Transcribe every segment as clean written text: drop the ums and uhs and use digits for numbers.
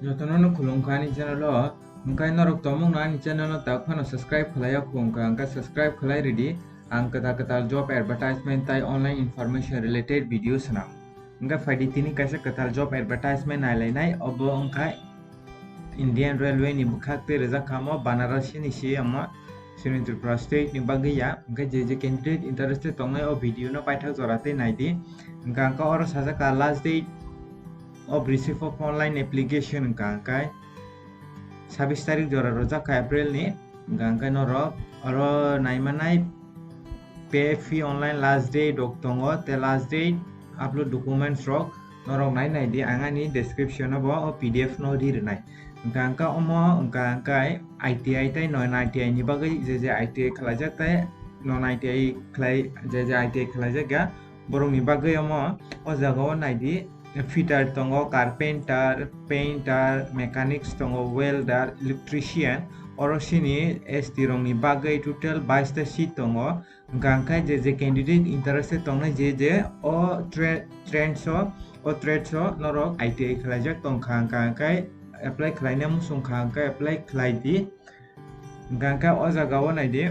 Jotono Khulumkha ni channel lo hingkai norok tomong na ni channel lo tak phano subscribe khlaya Khulumkha hingkai subscribe khlai ready ang ketal job advertisement tai online information related video sanam hingkai faidi tini kaisa ketal job advertisement nai obo hingkai Indian Railway ni bukhakte rejak kamo Banarasi ni si amma Sini Tripura state ni bagaya hingkai je candidate interested tongnai o video no paithak jorate naidi hingkai angka oro sajaka last date of receive of online application hingkai 26 tarik jora rojaka April ni hingkai norok oro naimanai pay fee online last day dok tongo te last day upload documents rok norok nai di angani description bo o PDF no dirnai hingkai omo hingkai ITI tai non ITI ni bagai je ITI khlajak tai non ITI khlai je ITI khlajak ga borong ni bagai omo o jaga o naidi fitter tongo carpenter painter mechanics tongo welder electrician oro sini ST rong ni bagai total 22 ta seat tongo hingkai je candidate interested tongnai je o trade so norok ITI khlajak tongkha hingkai apply khlaina musungkha hingkai apply khlai di hingkai o jaga o naidi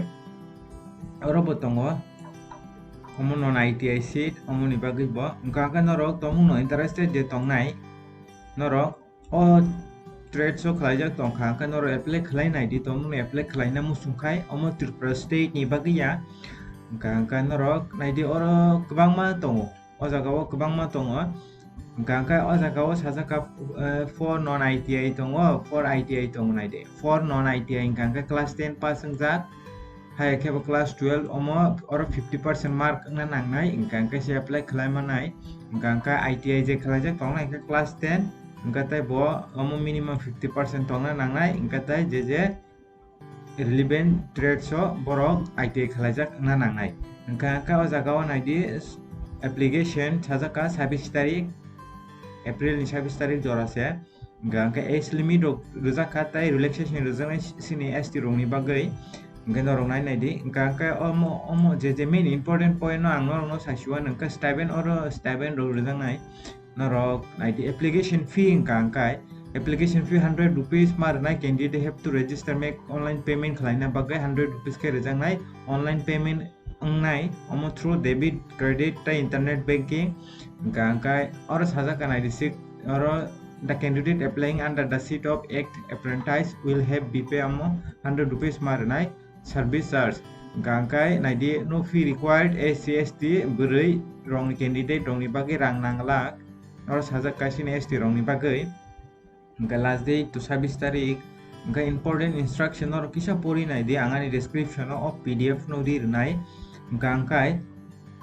oro bo tongo omo non ITI seat omo ni bagui bo hingkai norok tomung no interested je tongnai norok o trade so khlaijak tongkha hingkai norok apply khlainai di tomung no apply khlaina musungkhai omo Tripura state ni baguia hingkai norok naidi oro kwbangma tongo o jaga o kwbangma tongo hingkai o jaga o sajaka 4 non ITI tongo 4 ITI tongo naidi 4 non ITI hingkai class 10 pass ungjak hai kebo class 12 omo oro 50% mark na nangnai hingkai se apply khlaimanai hingkai ITI je khlaijak tongnai hingkai class 10 hingkai tai bo omo minimum 50% tongna nangnai hingkai tai je relevant trade so borok ITI khlaijak na nangnai hingkai o jaga o naidi application sajaka 26 tarik April ni 26 tarik jorase hingkai age limit rojaka tai relaxation rojaknai sini ST rong ni bagai hingkai norok nai di hingkai omo je main important point no ang norok no saisua hingkai stipend rok rojaknai norok nai di application fee hingkai application fee 100 rupees marnai candidate have to register make online payment khlaina bagai 100 rupees ke rojaknai online payment nai omo through debit credit tai internet banking hingkai oro sajaka nai di oro the candidate applying under the seat of act apprentice will have be pay omo 100 rupees marnai service charge hingkai naidi no fee required SC/ST bwrui rong ni candidate rong ni bagai rang nangla oro sajak kaisini ST rong ni bagai hingkai last date to 26 tarik hingkai important instruction oro kisa pori naidi angani description of PDF no dirnai hingkai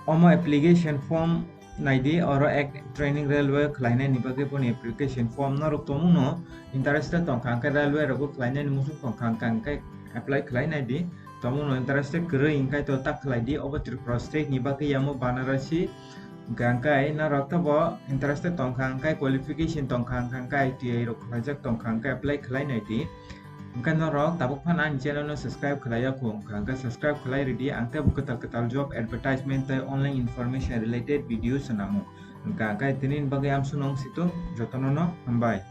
omo application form naidi oro act training railway khlainai ni bagai poni application form norok tomung no interested tongkha hingkai railway rok khlainai ni musuk tongkha hingkai apply khlainai di tomung no interested kwrui hingkai to tak khlai di obo Tripura state ni bagai amo Banarasi hingkai norok to bo interested tongkha hingkai qualification tongkha hingkai ITI rok khlaijak tongkha hingkai apply khlainai di hingkai norok tabuk phan ani channel no subscribe khlaya khulumkha hingkai subscribe khlai ready angte bo ketal job advertisement tai online information related video sanamu hingkai tinin bagai am sunong situ jotono no Hambai.